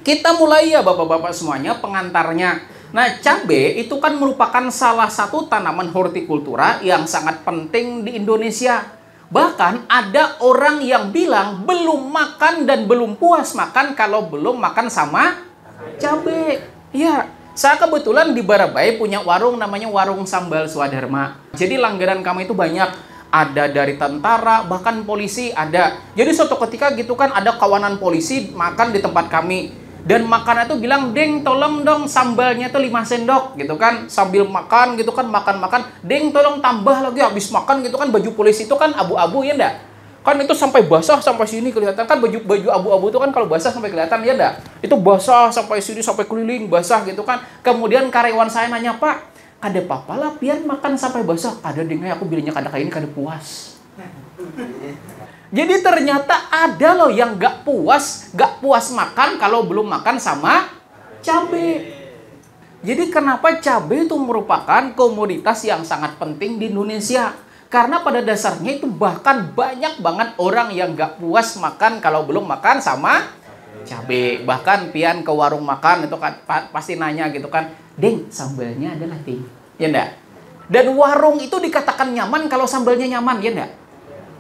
Kita mulai ya Bapak-bapak semuanya pengantarnya. Nah, cabai itu kan merupakan salah satu tanaman hortikultura yang sangat penting di Indonesia. Bahkan ada orang yang bilang belum makan dan belum puas makan kalau belum makan sama cabai. Ya, saya kebetulan di Barabai punya warung namanya Warung Sambal Swadharma. Jadi langganan kami itu banyak. Ada dari tentara, bahkan polisi ada. Jadi suatu ketika gitu kan ada kawanan polisi makan di tempat kami. Dan makanan itu bilang, "Deng, tolong dong sambalnya tuh 5 sendok." Gitu kan. Sambil makan gitu kan, makan-makan. "Deng, tolong tambah lagi." Habis makan gitu kan, baju polisi itu kan abu-abu ya enggak? Kan itu sampai basah sampai sini kelihatan kan, baju abu-abu itu kan kalau basah sampai kelihatan ya enggak? Itu basah sampai sini sampai keliling basah gitu kan. Kemudian karyawan saya nanya, "Pak, kada apa-apa lah pian makan sampai basah." "Kada dengar aku bilangnya kada kayak ini kada puas." Jadi ternyata ada loh yang gak puas makan kalau belum makan sama cabai. Jadi kenapa cabai itu merupakan komoditas yang sangat penting di Indonesia? Karena pada dasarnya itu bahkan banyak banget orang yang gak puas makan kalau belum makan sama cabai. Bahkan pian ke warung makan itu kan pasti nanya gitu kan, "Deng, sambalnya adalah deng." Ya enggak? Dan warung itu dikatakan nyaman kalau sambalnya nyaman, ya enggak?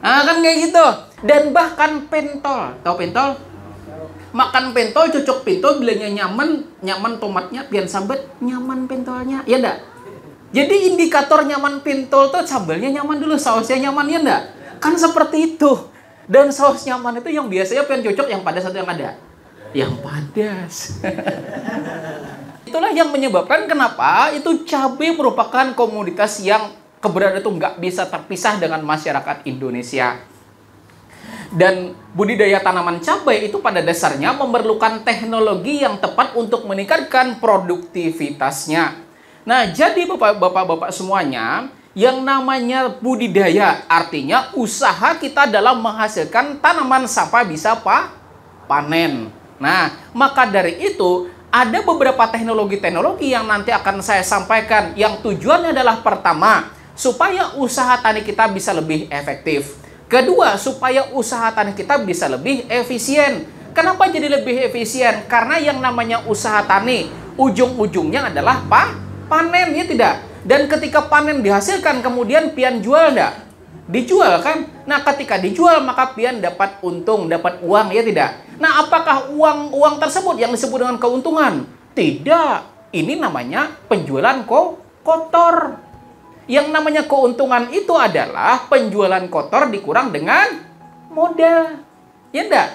Nah, kan kayak gitu. Dan bahkan pentol. Tahu pentol? Makan pentol, cocok pentol, bilangnya nyaman tomatnya, pian sambet, nyaman pentolnya. Ya enggak? Jadi indikator nyaman pentol tuh sambalnya nyaman dulu, sausnya nyaman, ya enggak? Kan seperti itu. Dan saus nyaman itu yang biasanya pian cocok yang padas atau yang ada? Yang padas. Itulah yang menyebabkan kenapa itu cabai merupakan komoditas yang keberadaan itu nggak bisa terpisah dengan masyarakat Indonesia. Dan budidaya tanaman cabai itu pada dasarnya memerlukan teknologi yang tepat untuk meningkatkan produktivitasnya. Nah, jadi bapak-bapak semuanya, yang namanya budidaya artinya usaha kita dalam menghasilkan tanaman sampai bisa panen. Nah, maka dari itu ada beberapa teknologi-teknologi yang nanti akan saya sampaikan yang tujuannya adalah pertama, supaya usaha tani kita bisa lebih efektif. Kedua, supaya usaha tani kita bisa lebih efisien. Kenapa jadi lebih efisien? Karena yang namanya usaha tani, ujung-ujungnya adalah panen, ya tidak? Dan ketika panen dihasilkan, kemudian pian jual enggak? Dijual kan? Nah, ketika dijual, maka pian dapat untung, dapat uang, ya tidak? Nah, apakah uang tersebut yang disebut dengan keuntungan? Tidak. Ini namanya penjualan kotor. Yang namanya keuntungan itu adalah penjualan kotor dikurang dengan modal. Ya enggak?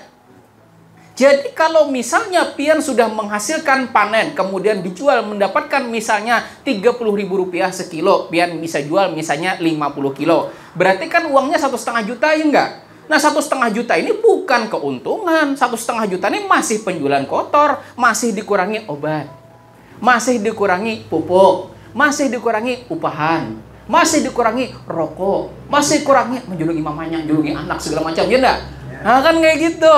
Jadi kalau misalnya pian sudah menghasilkan panen, kemudian dijual mendapatkan misalnya Rp30.000 sekilo, pian bisa jual misalnya 50 kilo. Berarti kan uangnya 1,5 juta, ya enggak? Nah, 1,5 juta ini bukan keuntungan. 1,5 juta ini masih penjualan kotor, masih dikurangi obat, masih dikurangi pupuk, masih dikurangi upahan, masih dikurangi rokok, masih kurangi menjulungi mamanya, menjulungi anak, segala macam, ya enggak? Nah, kan kayak gitu.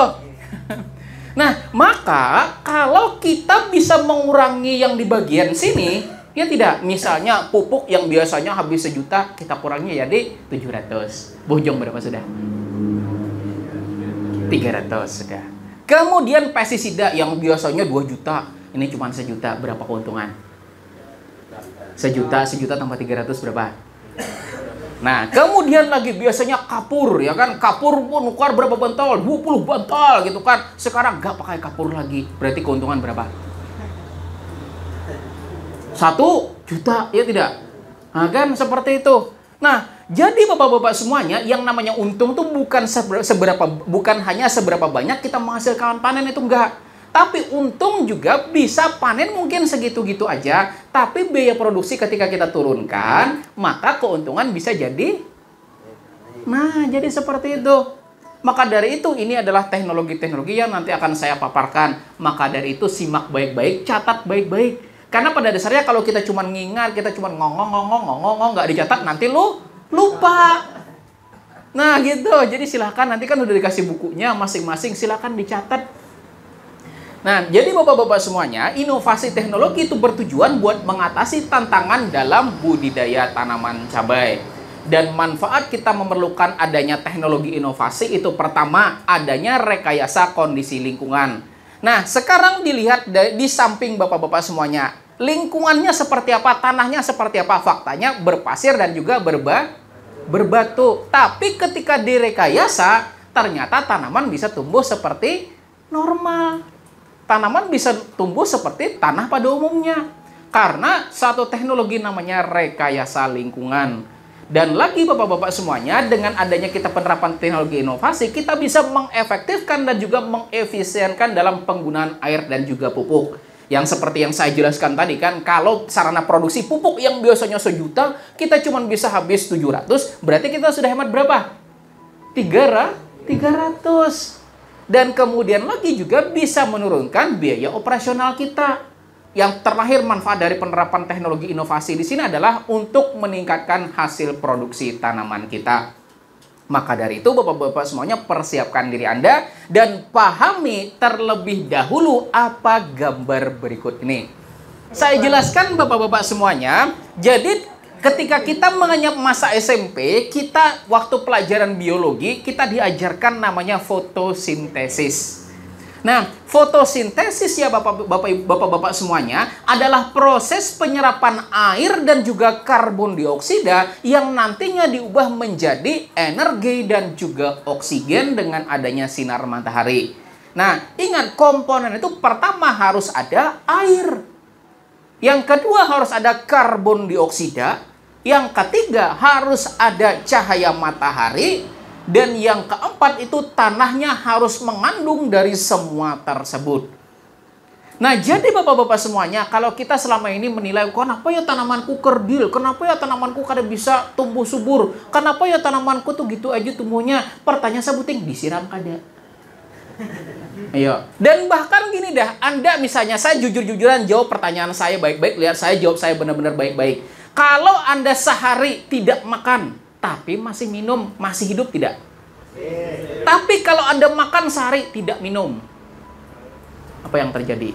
Nah, maka kalau kita bisa mengurangi yang di bagian sini, ya tidak, misalnya pupuk yang biasanya habis 1 juta, kita kurangi jadi 700. Bojong berapa sudah? 300 sudah. Kemudian pestisida yang biasanya 2 juta, ini cuma 1 juta, berapa keuntungan? 1 juta tambah 300 berapa? Nah, kemudian lagi biasanya kapur, ya kan? Kapur pun nukar berapa bentol? 20 bentol gitu kan. Sekarang nggak pakai kapur lagi. Berarti keuntungan berapa? 1 juta, ya tidak? Nah, kan seperti itu. Nah, jadi bapak-bapak semuanya, yang namanya untung tuh bukan hanya seberapa banyak kita menghasilkan panen, itu enggak. Tapi untung juga bisa panen mungkin segitu-gitu aja, tapi biaya produksi ketika kita turunkan, maka keuntungan bisa jadi. Nah, jadi seperti itu. Maka dari itu, ini adalah teknologi-teknologi yang nanti akan saya paparkan. Maka dari itu, simak baik-baik, catat baik-baik. Karena pada dasarnya kalau kita cuma ngingat, kita cuma ngomong, nggak dicatat, nanti lu lupa. Nah, gitu. Jadi silahkan, nanti kan udah dikasih bukunya masing-masing, silahkan dicatat. Nah, jadi bapak-bapak semuanya, inovasi teknologi itu bertujuan buat mengatasi tantangan dalam budidaya tanaman cabai. Dan manfaat kita memerlukan adanya teknologi inovasi itu pertama, adanya rekayasa kondisi lingkungan. Nah, sekarang dilihat di samping Bapak-Bapak semuanya. Lingkungannya seperti apa, tanahnya seperti apa, faktanya berpasir dan juga berbatu. Tapi ketika direkayasa, ternyata tanaman bisa tumbuh seperti normal. Tanaman bisa tumbuh seperti tanah pada umumnya. Karena satu teknologi namanya rekayasa lingkungan. Dan lagi Bapak-Bapak semuanya, dengan adanya kita penerapan teknologi inovasi, kita bisa mengefektifkan dan juga mengefisienkan dalam penggunaan air dan juga pupuk. Yang seperti yang saya jelaskan tadi kan, kalau sarana produksi pupuk yang biasanya 1 juta, kita cuma bisa habis 700, berarti kita sudah hemat berapa? 300. Dan kemudian lagi juga bisa menurunkan biaya operasional kita. Yang terakhir, manfaat dari penerapan teknologi inovasi di sini adalah untuk meningkatkan hasil produksi tanaman kita. Maka dari itu, Bapak-Bapak semuanya, persiapkan diri Anda dan pahami terlebih dahulu apa gambar berikut ini. Saya jelaskan Bapak-Bapak semuanya. Jadi, ketika kita mengenyam masa SMP, kita waktu pelajaran biologi, kita diajarkan namanya fotosintesis. Nah, fotosintesis ya Bapak-Bapak semuanya adalah proses penyerapan air dan juga karbon dioksida yang nantinya diubah menjadi energi dan juga oksigen dengan adanya sinar matahari. Nah, ingat komponen itu pertama harus ada air. Yang kedua harus ada karbon dioksida. Yang ketiga harus ada cahaya matahari. Dan yang keempat itu tanahnya harus mengandung dari semua tersebut. Nah, jadi Bapak-Bapak semuanya, kalau kita selama ini menilai, kenapa ya tanamanku kerdil? Kenapa ya tanamanku kada bisa tumbuh subur? Kenapa ya tanamanku tuh gitu aja tumbuhnya? Pertanyaan sebuting, disiram kada? Ayo. Dan bahkan gini dah, Anda misalnya, saya jujur-jujuran jawab pertanyaan saya baik-baik, lihat saya jawab saya benar-benar baik-baik. Kalau Anda sehari tidak makan, tapi masih minum, masih hidup tidak? Tapi kalau Anda makan sehari tidak minum, apa yang terjadi?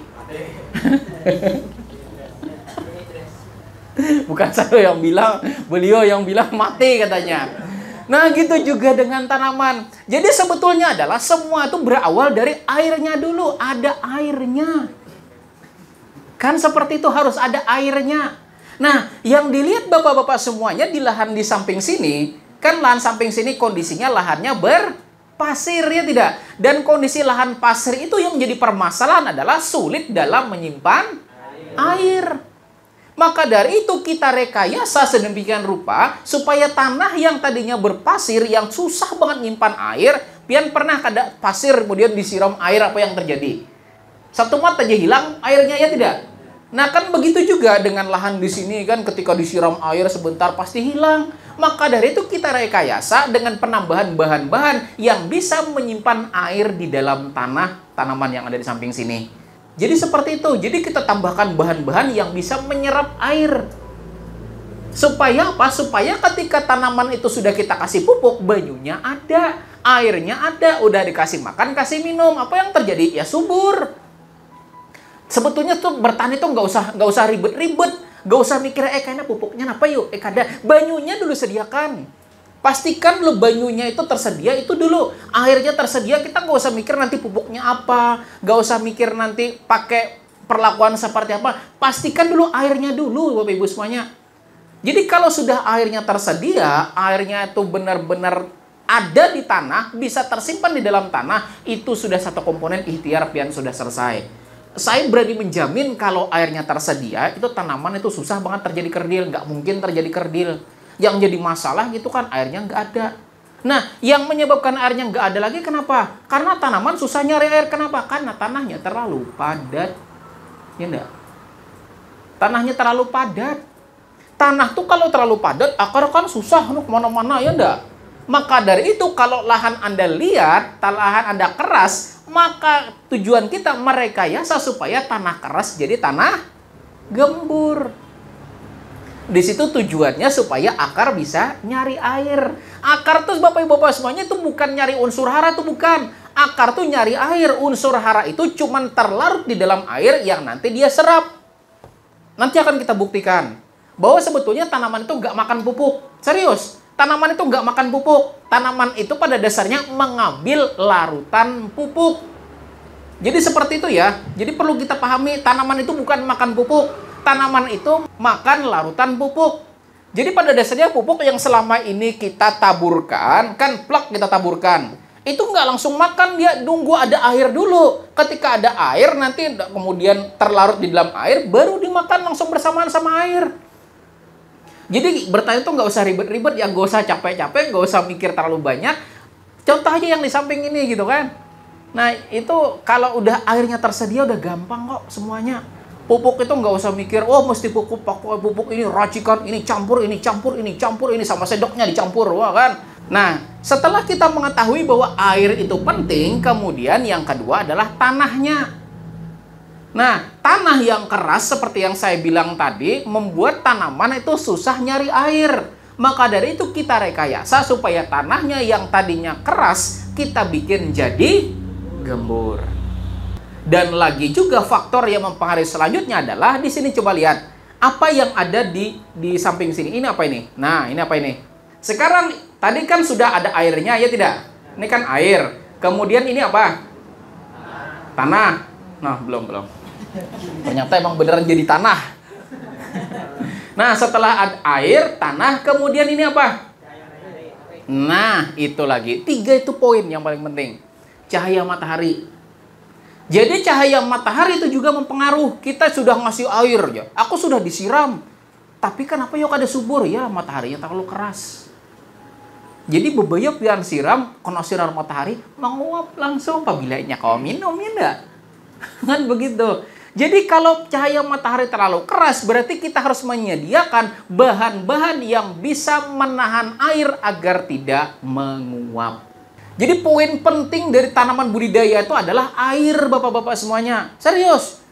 Bukan saya yang bilang, beliau yang bilang mati katanya. Nah, gitu juga dengan tanaman. Jadi sebetulnya adalah semua itu berawal dari airnya dulu. Ada airnya. Kan seperti itu, harus ada airnya. Nah, yang dilihat Bapak-Bapak semuanya di lahan di samping sini, kan lahan samping sini kondisinya lahannya berpasir, ya tidak? Dan kondisi lahan pasir itu yang menjadi permasalahan adalah sulit dalam menyimpan air. Maka dari itu kita rekayasa sedemikian rupa supaya tanah yang tadinya berpasir, yang susah banget menyimpan air, pian pernah kada pasir kemudian disiram air, apa yang terjadi? Satu mat aja hilang airnya, ya tidak? Nah, kan begitu juga dengan lahan di sini kan, ketika disiram air sebentar pasti hilang. Maka dari itu kita rekayasa dengan penambahan bahan-bahan yang bisa menyimpan air di dalam tanaman yang ada di samping sini. Jadi seperti itu. Jadi kita tambahkan bahan-bahan yang bisa menyerap air. Supaya apa? Supaya ketika tanaman itu sudah kita kasih pupuk, banyunya ada, airnya ada, udah dikasih makan, kasih minum, apa yang terjadi? Ya subur. Sebetulnya tuh bertani tuh nggak usah ribet-ribet, nggak usah mikir kayaknya pupuknya apa yuk, kada, banyunya dulu sediakan. Pastikan lo banyunya itu tersedia itu dulu, airnya tersedia, kita nggak usah mikir nanti pupuknya apa, nggak usah mikir nanti pakai perlakuan seperti apa. Pastikan dulu airnya dulu, Bapak Ibu semuanya. Jadi kalau sudah airnya tersedia, airnya itu benar-benar ada di tanah, bisa tersimpan di dalam tanah, itu sudah satu komponen ikhtiar pian sudah selesai. Saya berani menjamin kalau airnya tersedia, itu tanaman itu susah banget terjadi kerdil. Nggak mungkin terjadi kerdil. Yang jadi masalah gitu kan, airnya nggak ada. Nah, yang menyebabkan airnya nggak ada lagi kenapa? Karena tanaman susah nyari air. Kenapa? Karena tanahnya terlalu padat. Ya enggak? Tanahnya terlalu padat. Tanah tuh kalau terlalu padat, akar kan susah kemana-mana, ya enggak? Maka dari itu, kalau lahan Anda lihat, lahan Anda keras, maka tujuan kita merekayasa supaya tanah keras jadi tanah gembur. Di situ tujuannya supaya akar bisa nyari air. Akar tuh Bapak-Bapak semuanya itu bukan nyari unsur hara, tuh bukan. Akar tuh nyari air. Unsur hara itu cuman terlarut di dalam air yang nanti dia serap. Nanti akan kita buktikan bahwa sebetulnya tanaman itu nggak makan pupuk. Serius. Tanaman itu nggak makan pupuk. Tanaman itu pada dasarnya mengambil larutan pupuk. Jadi seperti itu ya. Jadi perlu kita pahami, tanaman itu bukan makan pupuk. Tanaman itu makan larutan pupuk. Jadi pada dasarnya pupuk yang selama ini kita taburkan, kan plak kita taburkan. Itu nggak langsung makan, dia nunggu ada air dulu. Ketika ada air, nanti kemudian terlarut di dalam air, baru dimakan langsung bersamaan sama air. Jadi bertanya itu nggak usah ribet-ribet, ya nggak usah capek-capek, nggak usah mikir terlalu banyak. Contoh aja yang di samping ini gitu kan. Nah itu kalau udah airnya tersedia udah gampang kok semuanya. Pupuk itu nggak usah mikir, oh mesti pupuk ini racikan, ini campur, ini campur, ini campur, ini sama sendoknya dicampur, wah kan. Nah setelah kita mengetahui bahwa air itu penting, kemudian yang kedua adalah tanahnya. Nah tanah yang keras seperti yang saya bilang tadi membuat tanaman itu susah nyari air. Maka dari itu kita rekayasa supaya tanahnya yang tadinya keras kita bikin jadi gembur. Dan lagi juga faktor yang mempengaruhi selanjutnya adalah di sini coba lihat apa yang ada di samping sini. Ini apa ini? Nah, ini apa ini? Sekarang tadi kan sudah ada airnya ya tidak? Ini kan air. Kemudian ini apa? Tanah. Nah, belum. Ternyata emang beneran jadi tanah. Nah, setelah ada air, tanah, kemudian ini apa? Nah, itu lagi. 3 itu poin yang paling penting. Cahaya matahari. Jadi cahaya matahari itu juga mempengaruhi. Kita sudah ngasih air ya. Aku sudah disiram. Tapi kenapa yuk ada subur? Ya mataharinya terlalu keras. Jadi bebayap yang siram, kena sinar matahari, menguap langsung. Pabilanya kau minum ya enggak? Kan begitu. Jadi kalau cahaya matahari terlalu keras, berarti kita harus menyediakan bahan-bahan yang bisa menahan air agar tidak menguap. Jadi poin penting dari tanaman budidaya itu adalah air, bapak-bapak semuanya. Serius.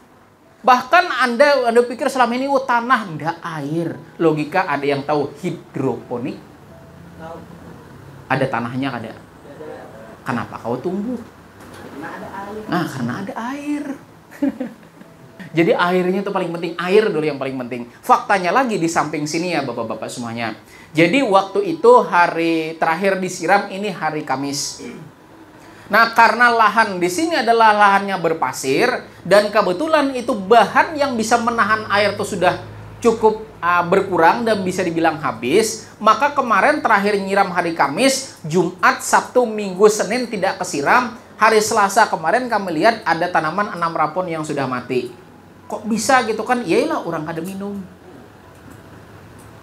Bahkan Anda pikir selama ini tanah enggak air. Logika ada yang tahu hidroponik? Ada tanahnya ada. Kenapa kau tumbuh? Nah, karena ada air. Jadi airnya itu paling penting. Air dulu yang paling penting. Faktanya lagi di samping sini ya bapak-bapak semuanya. Jadi waktu itu hari terakhir disiram ini hari Kamis. Nah karena lahan di sini adalah lahannya berpasir. Dan kebetulan itu bahan yang bisa menahan air itu sudah cukup berkurang dan bisa dibilang habis. Maka kemarin terakhir nyiram hari Kamis, Jumat, Sabtu, Minggu, Senin tidak kesiram. Hari Selasa kemarin kami lihat ada tanaman 6 rapon yang sudah mati. Kok bisa gitu kan? Iyalah orang kada minum.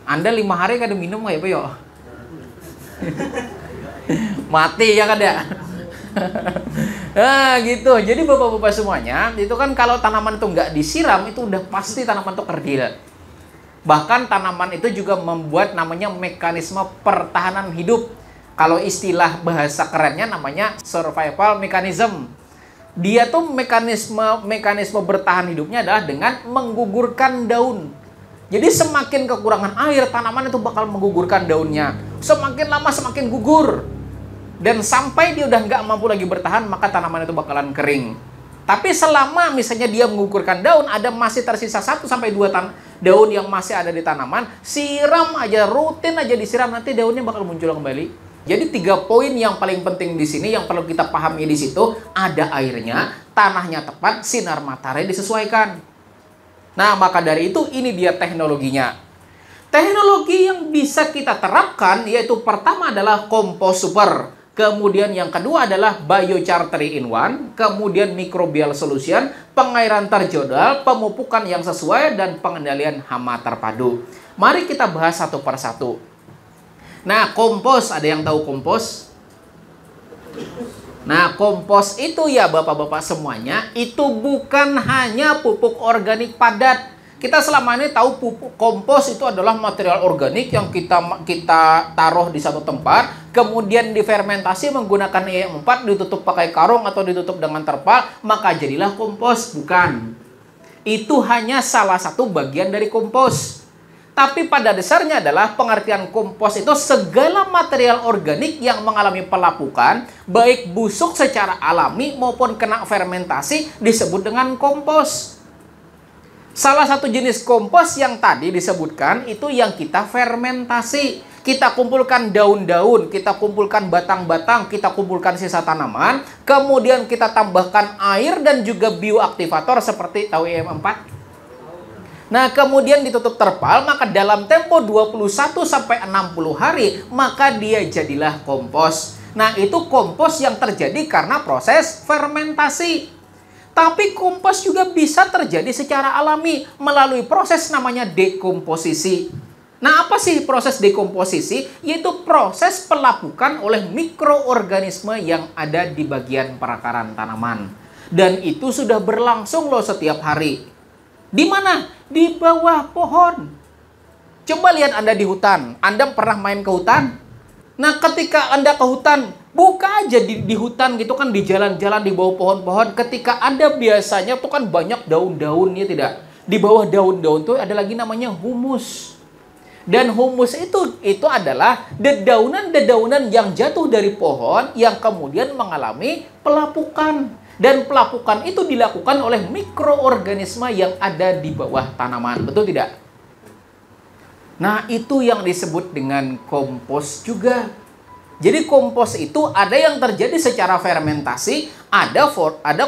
Anda 5 hari kada minum ya Pak yo? Mati ya kada? Nah gitu. Jadi bapak-bapak semuanya itu kan kalau tanaman itu nggak disiram itu udah pasti tanaman itu kerdil. Bahkan tanaman itu juga membuat namanya mekanisme pertahanan hidup. Kalau istilah bahasa kerennya namanya survival mechanism. Dia tuh mekanisme bertahan hidupnya adalah dengan menggugurkan daun. Jadi semakin kekurangan air, tanaman itu bakal menggugurkan daunnya. Semakin lama semakin gugur. Dan sampai dia udah nggak mampu lagi bertahan, maka tanaman itu bakalan kering. Tapi selama misalnya dia menggugurkan daun, ada masih tersisa 1-2 daun yang masih ada di tanaman, siram aja, rutin aja disiram, nanti daunnya bakal muncul kembali. Jadi 3 poin yang paling penting di sini yang perlu kita pahami di situ, ada airnya, tanahnya tepat, sinar matahari disesuaikan. Nah, maka dari itu ini dia teknologinya. Teknologi yang bisa kita terapkan yaitu pertama adalah kompos super, kemudian yang kedua adalah biochar 3-in-1, kemudian microbial solution, pengairan terjadwal, pemupukan yang sesuai dan pengendalian hama terpadu. Mari kita bahas satu persatu. Nah, kompos, ada yang tahu kompos? Nah, kompos itu ya bapak-bapak semuanya, itu bukan hanya pupuk organik padat. Kita selama ini tahu pupuk kompos itu adalah material organik yang kita taruh di satu tempat, kemudian difermentasi menggunakan E4, ditutup pakai karung atau ditutup dengan terpal, maka jadilah kompos. Bukan. Itu hanya salah satu bagian dari kompos. Tapi pada dasarnya adalah pengertian kompos itu segala material organik yang mengalami pelapukan, baik busuk secara alami maupun kena fermentasi, disebut dengan kompos. Salah satu jenis kompos yang tadi disebutkan itu yang kita fermentasi. Kita kumpulkan daun-daun, kita kumpulkan batang-batang, kita kumpulkan sisa tanaman, kemudian kita tambahkan air dan juga bioaktivator seperti tahu IM4. Nah, kemudian ditutup terpal, maka dalam tempo 21 sampai 60 hari, maka dia jadilah kompos. Nah, itu kompos yang terjadi karena proses fermentasi. Tapi kompos juga bisa terjadi secara alami melalui proses namanya dekomposisi. Nah, apa sih proses dekomposisi? Yaitu proses pelapukan oleh mikroorganisme yang ada di bagian perakaran tanaman. Dan itu sudah berlangsung loh setiap hari. Di mana? Di bawah pohon. Coba lihat Anda di hutan. Anda pernah main ke hutan? Nah, ketika Anda ke hutan, buka aja di hutan gitu kan, di jalan-jalan di bawah pohon-pohon. Ketika Anda biasanya tuh kan banyak daun-daunnya, tidak? Di bawah daun-daun tuh ada lagi namanya humus. Dan humus itu adalah dedaunan-dedaunan yang jatuh dari pohon yang kemudian mengalami pelapukan. Dan pelapukan itu dilakukan oleh mikroorganisme yang ada di bawah tanaman. Betul tidak? Nah, itu yang disebut dengan kompos juga. Jadi kompos itu ada yang terjadi secara fermentasi, ada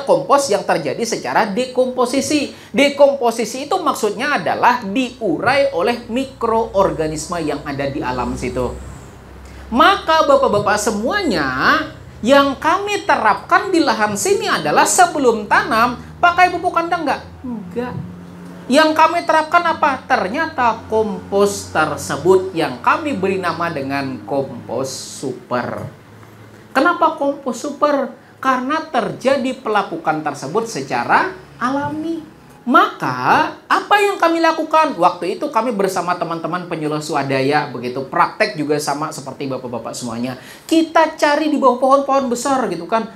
kompos yang terjadi secara dekomposisi. Dekomposisi itu maksudnya adalah diurai oleh mikroorganisme yang ada di alam situ. Maka Bapak-bapak semuanya, yang kami terapkan di lahan sini adalah sebelum tanam pakai pupuk kandang enggak? Enggak. Yang kami terapkan apa? Ternyata kompos tersebut yang kami beri nama dengan kompos super. Kenapa kompos super? Karena terjadi pelapukan tersebut secara alami. Maka, apa yang kami lakukan? Waktu itu kami bersama teman-teman penyuluh swadaya, begitu praktek juga sama seperti bapak-bapak semuanya. Kita cari di bawah pohon-pohon besar gitu kan.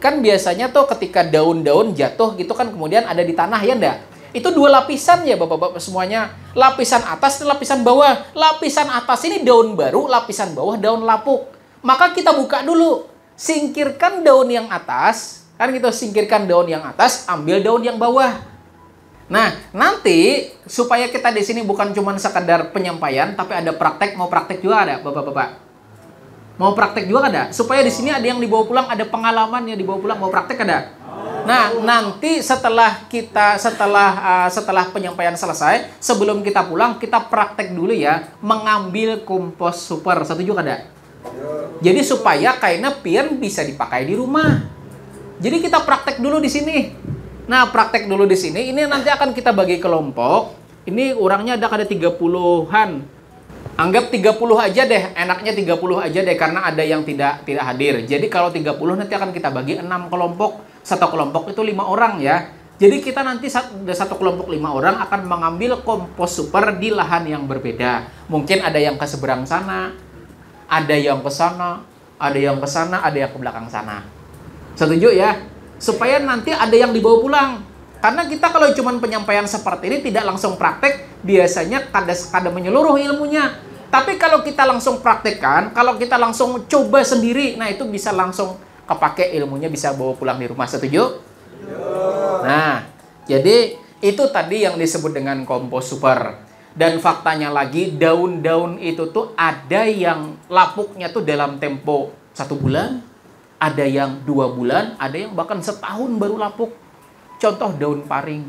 Kan biasanya tuh ketika daun-daun jatuh gitu kan kemudian ada di tanah, ya enggak? Itu dua lapisan ya bapak-bapak semuanya. Lapisan atas dan lapisan bawah. Lapisan atas ini daun baru, lapisan bawah daun lapuk. Maka kita buka dulu. Singkirkan daun yang atas. Kan gitu, singkirkan daun yang atas, ambil daun yang bawah. Nah, nanti supaya kita di sini bukan cuma sekadar penyampaian, tapi ada praktek, mau praktek juga ada bapak-bapak. Mau praktek juga ada. Supaya di sini ada yang dibawa pulang, ada pengalaman yang dibawa pulang, mau praktek ada. Nah, nanti setelah penyampaian selesai, sebelum kita pulang, kita praktek dulu ya, mengambil kompos super. Setuju ada? Jadi supaya kainnya pian bisa dipakai di rumah. Jadi kita praktek dulu di sini. Nah, praktek dulu di sini. Ini nanti akan kita bagi kelompok. Ini orangnya ada 30-an. Anggap 30 aja deh, enaknya 30 aja deh karena ada yang tidak hadir. Jadi kalau 30 nanti akan kita bagi 6 kelompok. Satu kelompok itu 5 orang ya. Jadi kita nanti satu kelompok 5 orang akan mengambil kompos super di lahan yang berbeda. Mungkin ada yang ke seberang sana, ada yang ke sana, ada yang ke sana, ada yang ke belakang sana. Setuju ya? Supaya nanti ada yang dibawa pulang. Karena kita kalau cuma penyampaian seperti ini tidak langsung praktek, biasanya kadang menyeluruh ilmunya. Tapi kalau kita langsung praktekkan, kalau kita langsung coba sendiri, nah itu bisa langsung kepake ilmunya, bisa bawa pulang di rumah. Setuju? Nah, jadi itu tadi yang disebut dengan kompos super. Dan faktanya lagi, daun-daun itu tuh ada yang lapuknya tuh dalam tempo 1 bulan, ada yang 2 bulan, ada yang bahkan setahun baru lapuk. Contoh daun paring.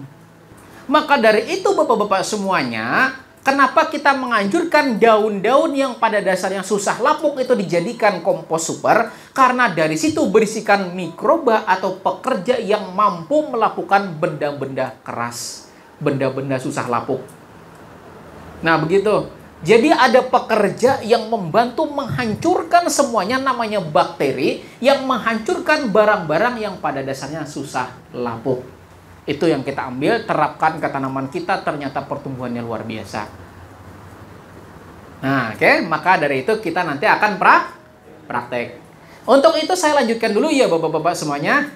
Maka dari itu bapak-bapak semuanya, kenapa kita menganjurkan daun-daun yang pada dasarnya susah lapuk itu dijadikan kompos super? Karena dari situ berisikan mikroba atau pekerja yang mampu melakukan benda-benda keras, benda-benda susah lapuk. Nah begitu. Jadi ada pekerja yang membantu menghancurkan semuanya, namanya bakteri, yang menghancurkan barang-barang yang pada dasarnya susah lapuk. Itu yang kita ambil, terapkan ke tanaman kita, ternyata pertumbuhannya luar biasa. Nah, oke, maka dari itu kita nanti akan praktek. Untuk itu saya lanjutkan dulu ya bapak-bapak semuanya.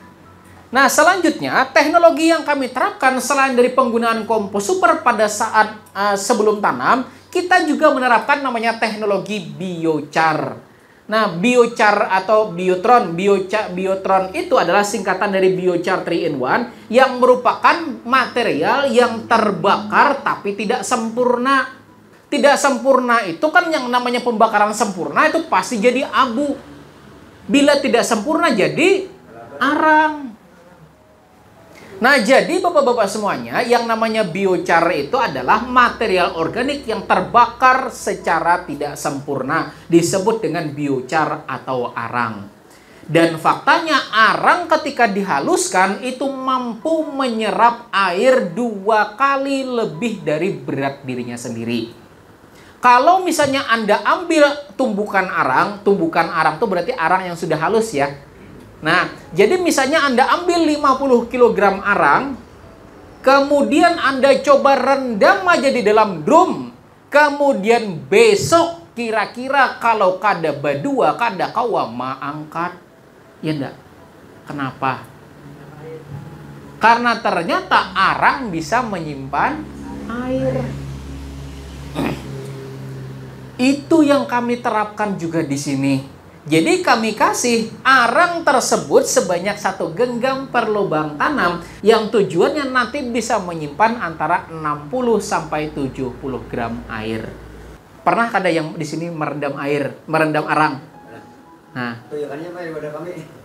Nah, selanjutnya teknologi yang kami terapkan selain dari penggunaan kompos super pada saat sebelum tanam, kita juga menerapkan namanya teknologi biochar. Nah, biochar atau biotron, biotron itu adalah singkatan dari biochar 3-in-1 yang merupakan material yang terbakar tapi tidak sempurna. Tidak sempurna itu kan yang namanya pembakaran sempurna itu pasti jadi abu. Bila tidak sempurna jadi arang. Nah, jadi Bapak-bapak semuanya, yang namanya biochar itu adalah material organik yang terbakar secara tidak sempurna. Disebut dengan biochar atau arang. Dan faktanya arang ketika dihaluskan itu mampu menyerap air 2 kali lebih dari berat dirinya sendiri. Kalau misalnya Anda ambil tumbukan arang itu berarti arang yang sudah halus ya. Nah, jadi misalnya Anda ambil 50 kg arang, kemudian Anda coba rendam aja di dalam drum, kemudian besok kira-kira kalau kada badua, kada kawa maangkat. Ya enggak? Kenapa? Karena ternyata arang bisa menyimpan air. Itu yang kami terapkan juga di sini. Jadi kami kasih arang tersebut sebanyak 1 genggam per lubang tanam yang tujuannya nanti bisa menyimpan antara 60 sampai 70 gram air. Pernah kada yang di sini merendam arang?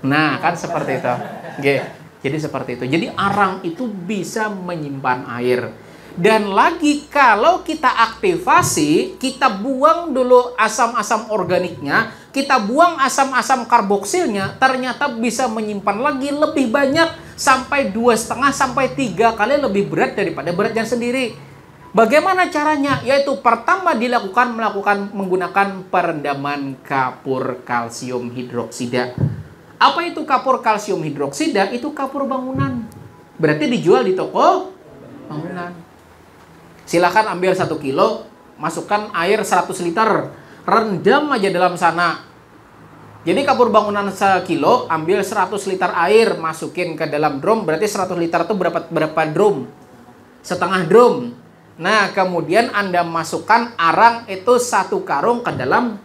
Nah, kan seperti itu. Oke. Jadi seperti itu. Jadi arang itu bisa menyimpan air. Dan lagi kalau kita aktivasi, kita buang dulu asam-asam organiknya, kita buang asam-asam karboksilnya, ternyata bisa menyimpan lagi lebih banyak sampai 2,5 sampai 3 kali lebih berat daripada beratnya sendiri. Bagaimana caranya? Yaitu pertama melakukan menggunakan perendaman kapur kalsium hidroksida. Apa itu kapur kalsium hidroksida? Itu kapur bangunan. Berarti dijual di toko bangunan. Silakan ambil 1 kilo, masukkan air 100 liter, rendam aja dalam sana. Jadi kapur bangunan 1 kilo, ambil 100 liter air, masukin ke dalam drum, berarti 100 liter itu berapa drum? Setengah drum. Nah, kemudian Anda masukkan arang itu 1 karung ke dalam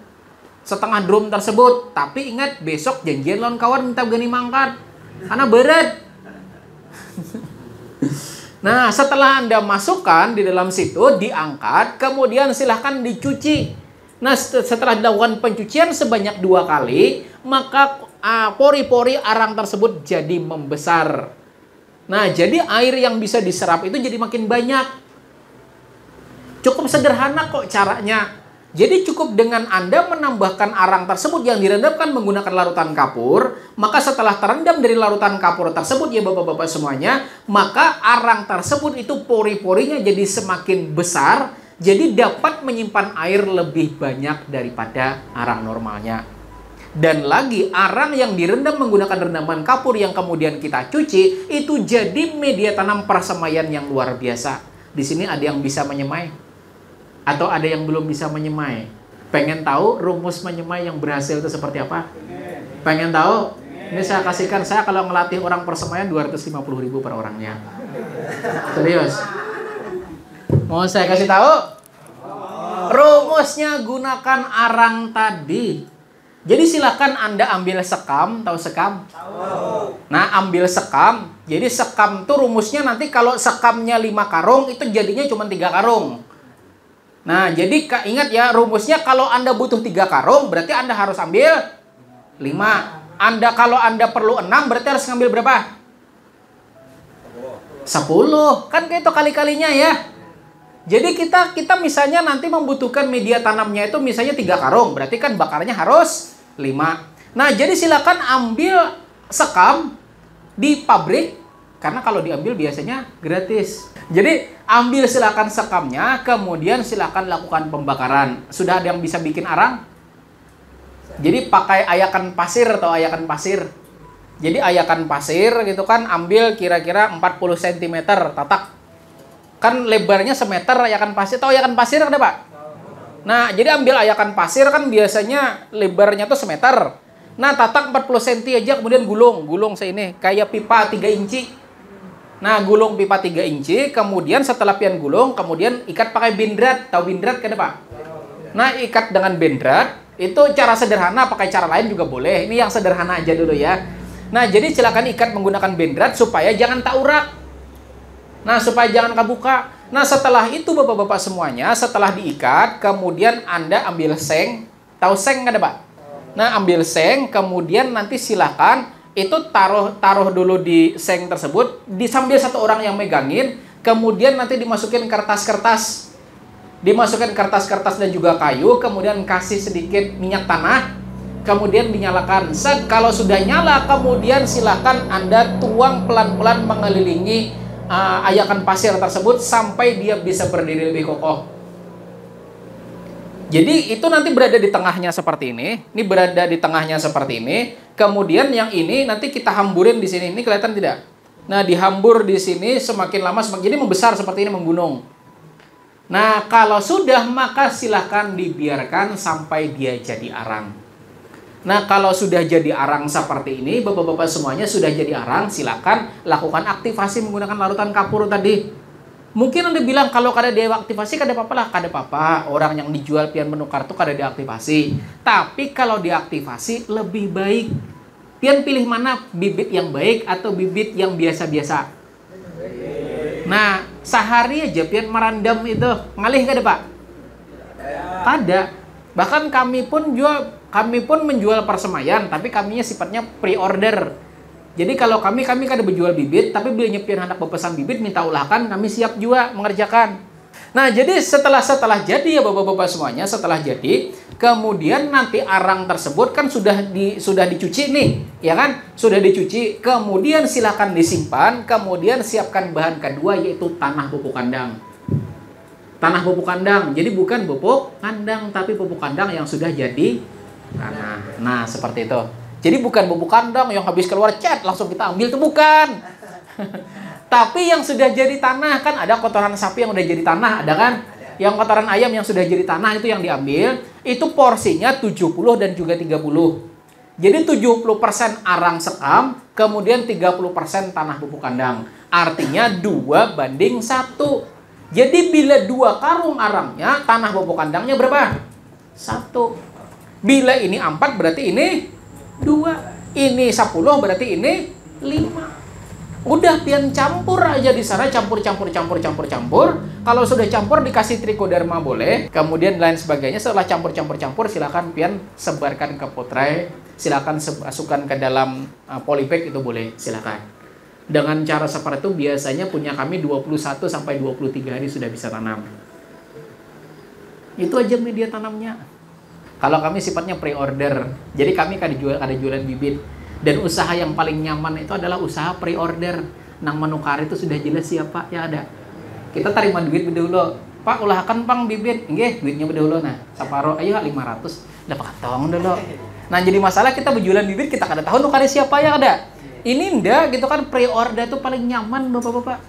setengah drum tersebut. Tapi ingat, besok janjian lawan kawan minta gani mangkat. Karena berat. Nah, setelah Anda masukkan di dalam situ, diangkat, kemudian silahkan dicuci. Nah, setelah dilakukan pencucian sebanyak 2 kali, maka pori-pori arang tersebut jadi membesar. Nah, jadi air yang bisa diserap itu jadi makin banyak. Cukup sederhana kok caranya. Jadi cukup dengan Anda menambahkan arang tersebut yang direndamkan menggunakan larutan kapur, maka setelah terendam dari larutan kapur tersebut ya Bapak-bapak semuanya, maka arang tersebut itu pori-porinya jadi semakin besar, jadi dapat menyimpan air lebih banyak daripada arang normalnya. Dan lagi arang yang direndam menggunakan rendaman kapur yang kemudian kita cuci, itu jadi media tanam persemaian yang luar biasa. Di sini ada yang bisa menyemai? Atau ada yang belum bisa menyemai? Pengen tahu rumus menyemai yang berhasil itu seperti apa? Pengen tahu? Ini saya kasihkan, saya kalau ngelatih orang persemaian 250.000 per orangnya. Serius. Mau saya kasih tahu? Rumusnya gunakan arang tadi. Jadi silakan Anda ambil sekam, tahu sekam? Nah, ambil sekam. Jadi sekam tuh rumusnya nanti kalau sekamnya 5 karung itu jadinya cuma 3 karung. Nah, jadi ingat ya, rumusnya kalau Anda butuh 3 karung, berarti Anda harus ambil 5. Kalau Anda perlu 6, berarti harus ngambil berapa? 10. Kan kayak itu kali-kalinya ya. Jadi kita misalnya nanti membutuhkan media tanamnya itu misalnya 3 karung, berarti kan bakarnya harus 5. Nah, jadi silakan ambil sekam di pabrik, karena kalau diambil biasanya gratis. Jadi ambil silakan sekamnya, kemudian silakan lakukan pembakaran. Sudah ada yang bisa bikin arang? Jadi pakai ayakan pasir atau ayakan pasir. Jadi ayakan pasir gitu kan, ambil kira-kira 40 cm tatak. Kan lebarnya semeter ayakan pasir. Tahu ayakan pasir ada, Pak? Nah, jadi ambil ayakan pasir kan biasanya lebarnya tuh semeter. Nah, tatak 40 cm aja, kemudian gulung ini kayak pipa 3 inci. Nah, gulung pipa 3 inci, kemudian setelah pian gulung, kemudian ikat pakai bindrat. Tahu bindrat kan, Pak? Nah, ikat dengan bindrat. Itu cara sederhana, pakai cara lain juga boleh. Ini yang sederhana aja dulu ya. Nah, jadi silakan ikat menggunakan bindrat supaya jangan taurak. Nah, supaya jangan kebuka. Nah, setelah itu Bapak-bapak semuanya, setelah diikat, kemudian Anda ambil seng. Tahu seng nggak ada, Pak? Nah, ambil seng, kemudian nanti silakan itu taruh dulu di seng tersebut, sambil satu orang yang megangin, kemudian nanti dimasukin kertas-kertas. Dimasukkan kertas-kertas dan juga kayu, kemudian kasih sedikit minyak tanah, kemudian dinyalakan. Set, kalau sudah nyala, kemudian silakan Anda tuang pelan-pelan mengelilingi ayakan pasir tersebut sampai dia bisa berdiri lebih kokoh. Jadi itu nanti berada di tengahnya seperti ini. Ini berada di tengahnya seperti ini. Kemudian yang ini nanti kita hamburin di sini. Ini kelihatan tidak? Nah, dihambur di sini semakin lama jadi membesar seperti ini, menggunung. Nah, kalau sudah maka silahkan dibiarkan sampai dia jadi arang. Nah, kalau sudah jadi arang seperti ini, Bapak-bapak semuanya sudah jadi arang, silakan lakukan aktivasi menggunakan larutan kapur tadi. Mungkin Anda bilang, kalau kada deaktivasi, kada apa-apa lah. Kada apa-apa, orang yang dijual pian menukar itu kada deaktivasi. Tapi kalau deaktivasi, lebih baik. Pian pilih mana, bibit yang baik atau bibit yang biasa-biasa. Nah, sehari aja pian merandam itu, ngalih kada, Pak? Kada. Bahkan kami pun menjual persemayan, tapi kaminya sifatnya pre-order. Jadi kalau kami kada berjual bibit, tapi belinya pian hendak berpesan bibit, minta ulahkan, kami siap juga mengerjakan. Nah, jadi setelah jadi ya Bapak-bapak semuanya, setelah jadi, kemudian nanti arang tersebut kan sudah dicuci nih, ya kan? Sudah dicuci, kemudian silakan disimpan, kemudian siapkan bahan kedua yaitu tanah pupuk kandang. Tanah pupuk kandang. Jadi bukan pupuk kandang, tapi pupuk kandang yang sudah jadi tanah. Nah, seperti itu. Jadi bukan pupuk kandang yang habis keluar cat langsung kita ambil, itu bukan. Tapi yang sudah jadi tanah, kan ada kotoran sapi yang udah jadi tanah, ada kan? Yang kotoran ayam yang sudah jadi tanah itu yang diambil. Itu porsinya 70 dan juga 30. Jadi 70% arang sekam, kemudian 30% tanah pupuk kandang. Artinya 2:1. Jadi bila 2 karung arangnya, tanah pupuk kandangnya berapa? 1. Bila ini 4 berarti ini 2. Ini 10 berarti ini 5. Udah pian campur aja di sana, campur. Kalau sudah campur dikasih trichoderma boleh, kemudian lain sebagainya. Setelah campur, silakan pian sebarkan ke potrai, silakan masukkan ke dalam polybag itu boleh, silakan. Dengan cara seperti itu biasanya punya kami 21 sampai 23 hari sudah bisa tanam. Itu aja media tanamnya. Kalau kami sifatnya pre-order, jadi kami kada jualan bibit. Dan usaha yang paling nyaman itu adalah usaha pre-order. Nang menukar itu sudah jelas siapa ya ada. Kita terima duit dulu. Pak, ulahkan pang bibit. Nggih, duitnya dulu. Nah, saparo ayo 500. Dapat tong dulu. Nah, jadi masalah kita berjualan bibit kita kada tahu nukar siapa ya ada. Ini ndak gitu kan, pre-order itu paling nyaman Bapak-bapak.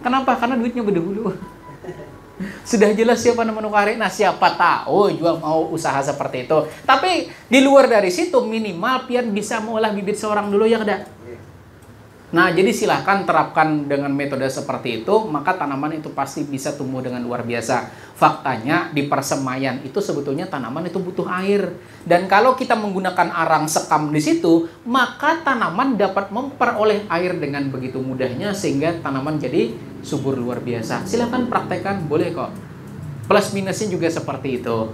Kenapa? Karena duitnya dulu. Sudah jelas siapa nama nukari. Nah, siapa tahu juga mau usaha seperti itu. Tapi di luar dari situ minimal pian bisa mengolah bibit seorang dulu ya kada. Nah, jadi silahkan terapkan dengan metode seperti itu, maka tanaman itu pasti bisa tumbuh dengan luar biasa. Faktanya di persemaian itu sebetulnya tanaman itu butuh air. Dan kalau kita menggunakan arang sekam di situ, maka tanaman dapat memperoleh air dengan begitu mudahnya sehingga tanaman jadi subur luar biasa. Silahkan praktekkan, boleh kok. Plus minusnya juga seperti itu.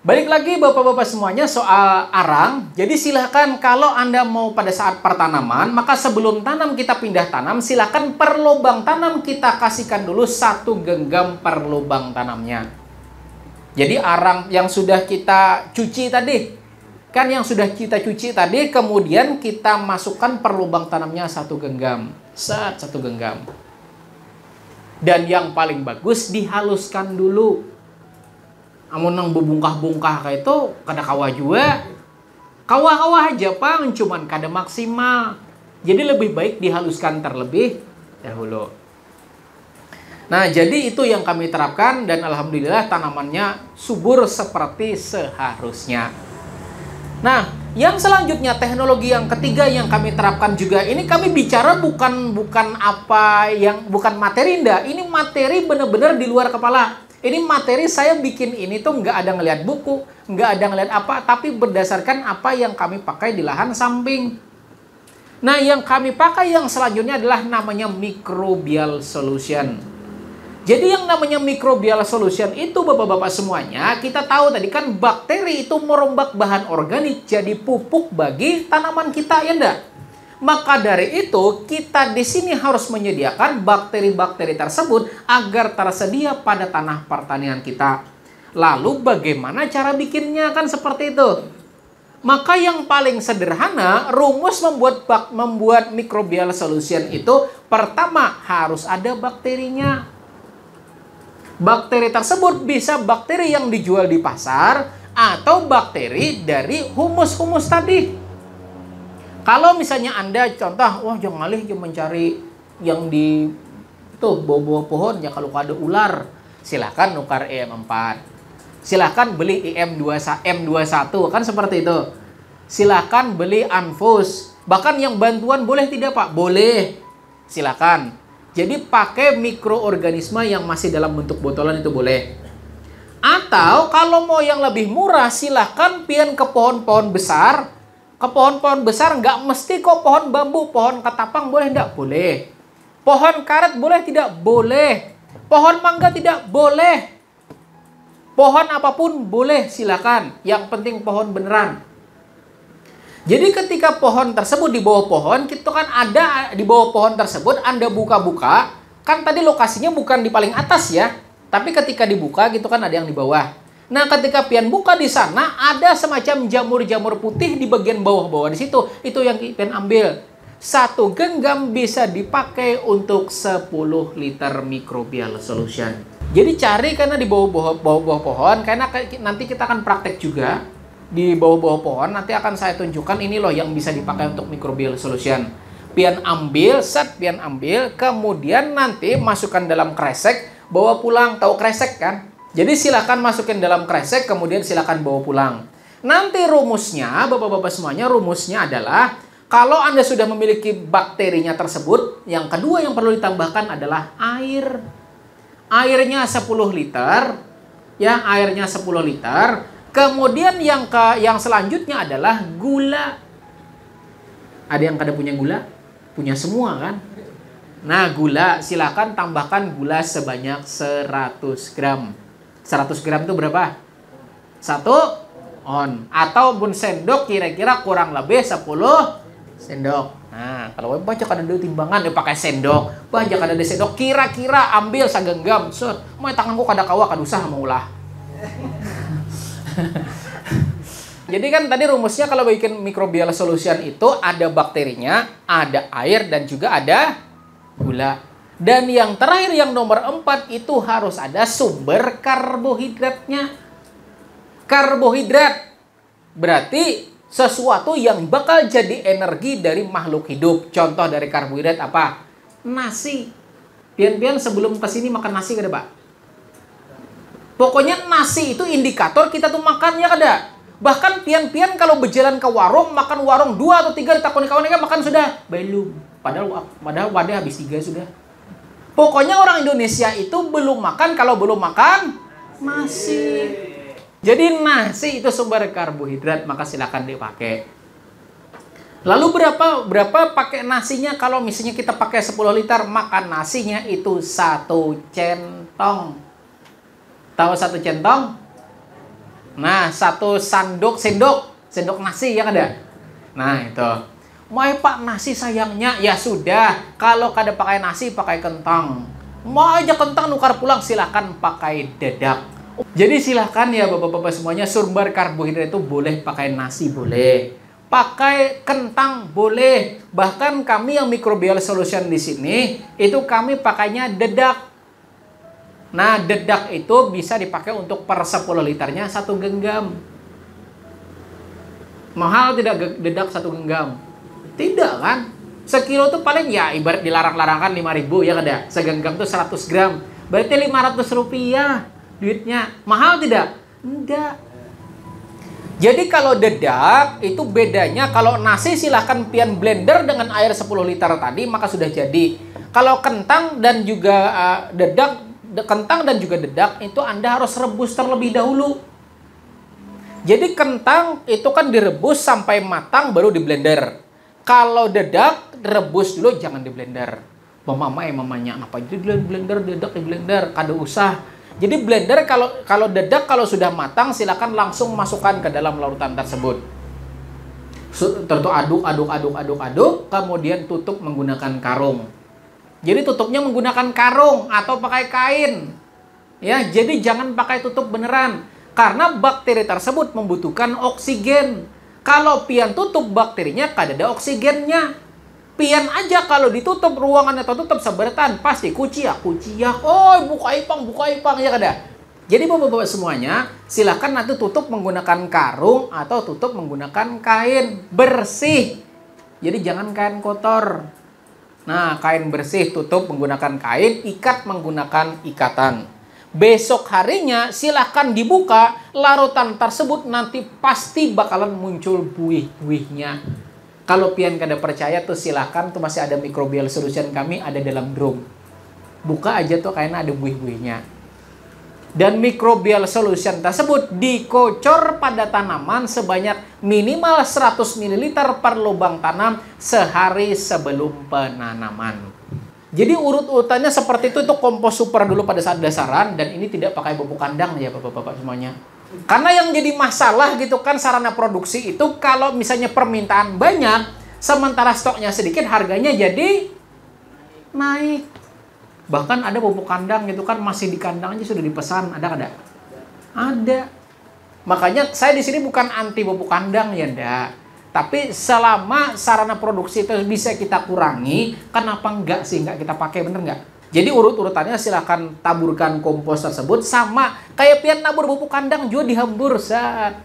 Balik lagi Bapak-bapak semuanya soal arang. Jadi silahkan kalau Anda mau pada saat pertanaman, maka sebelum tanam kita pindah tanam, silahkan per lubang tanam kita kasihkan dulu 1 genggam per lubang tanamnya. Jadi arang yang sudah kita cuci tadi, kan yang sudah kita cuci tadi, kemudian kita masukkan per lubang tanamnya 1 genggam. 1 genggam. Dan yang paling bagus dihaluskan dulu. Amun nang bebungkah-bungkah kayak itu kada kawah juga. Kawah-kawah aja pang, cuman kada maksimal. Jadi lebih baik dihaluskan terlebih dahulu. Nah, jadi itu yang kami terapkan dan alhamdulillah tanamannya subur seperti seharusnya. Nah, yang selanjutnya teknologi yang ketiga yang kami terapkan juga, ini kami bicara bukan materi ndak. Ini materi benar-benar di luar kepala. Ini materi saya bikin ini tuh nggak ada ngelihat buku, nggak ada ngelihat apa, tapi berdasarkan apa yang kami pakai di lahan samping. Nah, yang kami pakai yang selanjutnya adalah namanya microbial solution. Jadi yang namanya microbial solution itu Bapak-bapak semuanya, kita tahu tadi kan bakteri itu merombak bahan organik jadi pupuk bagi tanaman kita, ya enggak? Maka dari itu kita di sini harus menyediakan bakteri-bakteri tersebut agar tersedia pada tanah pertanian kita. Lalu bagaimana cara bikinnya, kan seperti itu. Maka yang paling sederhana, rumus membuat microbial solution itu pertama harus ada bakterinya. Bakteri tersebut bisa bakteri yang dijual di pasar atau bakteri dari humus-humus tadi. Kalau misalnya Anda contoh, wah jangan malih mencari yang di itu bawah-bawah pohon ya, kalau ada ular, silakan nukar EM4. Silakan beli M21 kan seperti itu. Silakan beli Anfus. Bahkan yang bantuan boleh tidak Pak? Boleh. Silakan. Jadi pakai mikroorganisme yang masih dalam bentuk botolan itu boleh. Atau kalau mau yang lebih murah, silakan pian ke pohon-pohon besar. Ke pohon-pohon besar nggak mesti kok pohon bambu, pohon ketapang boleh tidak? Boleh. Pohon karet boleh tidak? Boleh. Pohon mangga tidak? Boleh. Pohon apapun boleh, silakan. Yang penting pohon beneran. Jadi ketika pohon tersebut di bawah pohon, kita kan ada di bawah pohon tersebut, Anda buka-buka, kan tadi lokasinya bukan di paling atas ya. Tapi ketika dibuka gitu kan ada yang di bawah. Nah ketika pian buka di sana, ada semacam jamur-jamur putih di bagian bawah-bawah di situ. Itu yang pian ambil. 1 genggam bisa dipakai untuk 10 liter microbial solution. Jadi cari karena di bawah-bawah pohon, karena nanti kita akan praktek juga di bawah-bawah pohon. Nanti akan saya tunjukkan ini loh yang bisa dipakai untuk microbial solution. Pian ambil, pian ambil, kemudian nanti masukkan dalam kresek, bawa pulang. Tahu kresek kan? Jadi silakan masukin dalam kresek, kemudian silakan bawa pulang. Nanti rumusnya, Bapak-bapak semuanya, rumusnya adalah kalau Anda sudah memiliki bakterinya tersebut, yang kedua yang perlu ditambahkan adalah air. Airnya 10 liter, ya, airnya 10 liter. Kemudian yang selanjutnya adalah gula. Ada yang kada punya gula? Punya semua kan? Nah, gula silakan tambahkan gula sebanyak 100 gram. 100 gram itu berapa? 1 on. Atau bun sendok kira-kira kurang lebih 10 sendok. Nah, kalau baca kada ada timbangan, ya pakai sendok. Baca kada ada sendok, kira-kira ambil sagenggam. Set, mau tanganku kada kawa, kada usah mau ulah. Jadi kan tadi rumusnya kalau bikin microbial solution itu ada bakterinya, ada air, dan juga ada gula. Dan yang terakhir, yang nomor 4 itu harus ada sumber karbohidratnya. Karbohidrat berarti sesuatu yang bakal jadi energi dari makhluk hidup. Contoh dari karbohidrat apa? Nasi. Pian-pian sebelum kesini makan nasi kada Pak? Pokoknya nasi itu indikator kita tuh makannya kada. Bahkan pian-pian kalau berjalan ke warung, makan warung 2 atau 3 ditakoni kawan-kawan makan sudah? Belum. Padahal wadah habis 3 sudah. Pokoknya orang Indonesia itu belum makan kalau belum makan nasi. Jadi nasi itu sumber karbohidrat, maka silakan dipakai. Lalu berapa pakai nasinya? Kalau misalnya kita pakai 10 liter, makan nasinya itu 1 centong. Tahu 1 centong? Nah, 1 sendok nasi ya kada? Nah, itu. Mau Pak nasi sayangnya? Ya sudah, kalau kada pakai nasi pakai kentang. Mau aja kentang nukar pulang, silakan pakai dedak. Jadi silahkan ya Bapak-bapak semuanya, sumber karbohidrat itu boleh pakai nasi, boleh pakai kentang, boleh. Bahkan kami yang microbial solution di sini itu kami pakainya dedak. Nah, dedak itu bisa dipakai untuk per 10 liternya 1 genggam. Mahal tidak dedak 1 genggam? Tidak kan? Sekilo tuh paling ya ibarat dilarang-larangkan 5.000 ya kada. Segenggam tuh 100 gram. Berarti 500 rupiah. Duitnya mahal tidak? Enggak. Jadi kalau dedak itu bedanya, kalau nasi silahkan pian blender dengan air 10 liter tadi maka sudah jadi. Kalau kentang dan juga dedak itu Anda harus rebus terlebih dahulu. Jadi kentang itu kan direbus sampai matang baru di blender. Kalau dedak rebus dulu, jangan di blender. mamanya apa jadi blender dedak di blender kada usah. Jadi blender kalau dedak kalau sudah matang silakan langsung masukkan ke dalam larutan tersebut. Tentu aduk, kemudian tutup menggunakan karung. Jadi tutupnya menggunakan karung atau pakai kain. Ya, jadi jangan pakai tutup beneran karena bakteri tersebut membutuhkan oksigen. Kalau pian tutup bakterinya kada ada oksigennya. Pian aja kalau ditutup ruangan atau tutup seberatan pasti kuciak. Oh, buka ipang ya kada. Jadi bapak-bapak semuanya silakan nanti tutup menggunakan karung atau tutup menggunakan kain bersih. Jadi jangan kain kotor. Nah, kain bersih tutup menggunakan kain, ikat menggunakan ikatan. Besok harinya silahkan dibuka, larutan tersebut nanti pasti bakalan muncul buih-buihnya. Kalau pian kada percaya tuh silahkan, tuh masih ada microbial solution kami ada dalam drum. Buka aja tuh kayaknya ada buih-buihnya. Dan microbial solution tersebut dikocor pada tanaman sebanyak minimal 100 ml per lubang tanam sehari sebelum penanaman. Jadi urut-urutannya seperti itu kompos super dulu pada saat dasaran, dan ini tidak pakai pupuk kandang ya bapak-bapak semuanya. Karena yang jadi masalah gitu kan sarana produksi itu kalau misalnya permintaan banyak sementara stoknya sedikit harganya jadi naik. Bahkan ada pupuk kandang gitu kan masih di kandang aja sudah dipesan, ada? Ada. Makanya saya di sini bukan anti pupuk kandang ya ndak. Tapi selama sarana produksi itu bisa kita kurangi, kenapa enggak sih enggak kita pakai, bener enggak? Jadi urut-urutannya silahkan taburkan kompos tersebut sama kayak pian nabur pupuk kandang juga dihambur saat.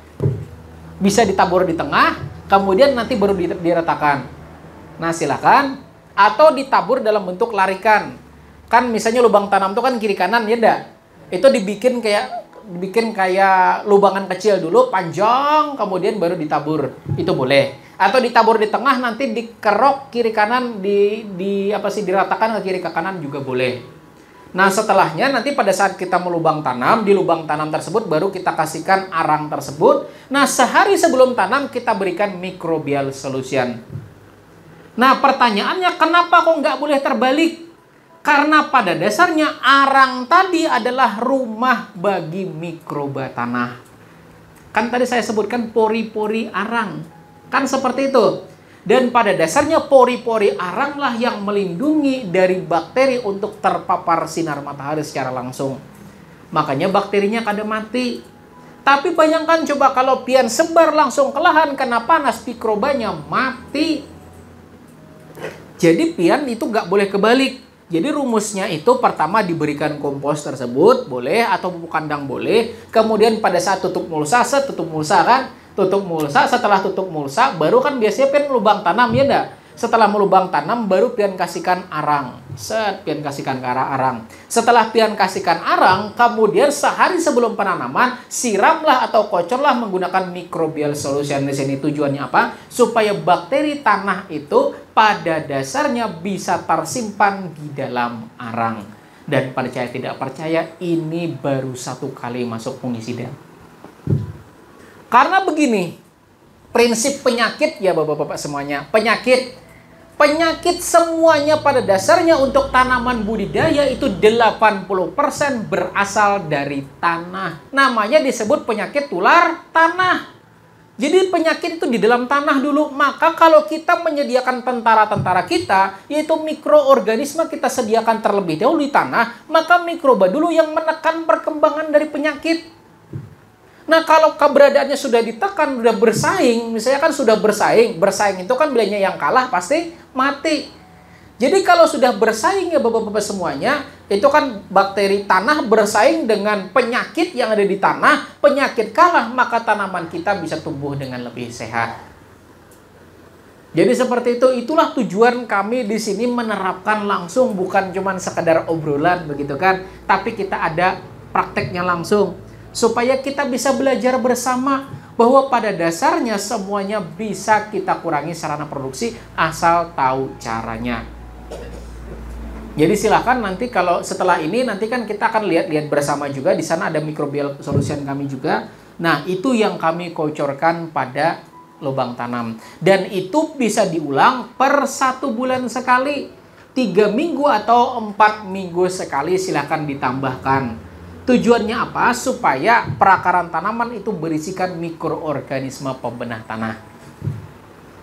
Bisa ditabur di tengah, kemudian nanti baru diratakan. Nah silahkan, atau ditabur dalam bentuk larikan. Kan misalnya lubang tanam itu kan kiri kanan ya ndak? Itu dibikin kayak lubangan kecil dulu panjang, kemudian baru ditabur. Itu boleh. Atau ditabur di tengah nanti dikerok kiri kanan diratakan ke kiri ke kanan juga boleh. Nah, setelahnya nanti pada saat kita melubang tanam, di lubang tanam tersebut baru kita kasihkan arang tersebut. Nah, sehari sebelum tanam kita berikan microbial solution. Nah, pertanyaannya kenapa kok nggak boleh terbalik? Karena pada dasarnya arang tadi adalah rumah bagi mikroba tanah. Kan tadi saya sebutkan pori-pori arang. Kan seperti itu. Dan pada dasarnya pori-pori arang lah yang melindungi dari bakteri untuk terpapar sinar matahari secara langsung. Makanya bakterinya kada mati. Tapi bayangkan coba kalau pian sebar langsung ke lahan kena panas, mikrobanya mati. Jadi pian itu nggak boleh kebalik. Jadi rumusnya itu pertama diberikan kompos tersebut boleh atau pupuk kandang boleh. Kemudian pada saat tutup mulsa, setelah tutup mulsa baru kan biasanya pian melubang tanam ya enggak? Setelah melubang tanam baru pian kasihkan arang. Pian kasihkan ke arah arang. Setelah pian kasihkan arang, kemudian sehari sebelum penanaman siramlah atau kocorlah menggunakan microbial solution. Di sini tujuannya apa? Supaya bakteri tanah itu pada dasarnya bisa tersimpan di dalam arang. Dan percaya tidak percaya ini baru 1 kali masuk fungisida. Karena begini, prinsip penyakit ya bapak-bapak semuanya, penyakit semuanya pada dasarnya untuk tanaman budidaya itu 80% berasal dari tanah. Namanya disebut penyakit tular tanah. Jadi penyakit itu di dalam tanah dulu. Maka kalau kita menyediakan tentara-tentara kita, yaitu mikroorganisme kita sediakan terlebih dahulu di tanah, maka mikroba dulu yang menekan perkembangan dari penyakit. Nah, kalau keberadaannya sudah ditekan, sudah bersaing, misalnya kan sudah bersaing itu kan bilangnya yang kalah pasti mati. Jadi kalau sudah bersaing ya bapak-bapak semuanya, itu kan bakteri tanah bersaing dengan penyakit yang ada di tanah, penyakit kalah, maka tanaman kita bisa tumbuh dengan lebih sehat. Jadi seperti itu, itulah tujuan kami di sini menerapkan langsung, bukan cuma sekedar obrolan begitu kan, tapi kita ada prakteknya langsung. Supaya kita bisa belajar bersama bahwa pada dasarnya semuanya bisa kita kurangi sarana produksi asal tahu caranya. Jadi silakan nanti kalau setelah ini nanti kan kita akan lihat bersama juga, di sana ada microbial solution kami juga. Nah, itu yang kami kocorkan pada lubang tanam. Dan itu bisa diulang per 1 bulan sekali. 3 minggu atau 4 minggu sekali silahkan ditambahkan. Tujuannya apa? Supaya perakaran tanaman itu berisikan mikroorganisme pembenah tanah.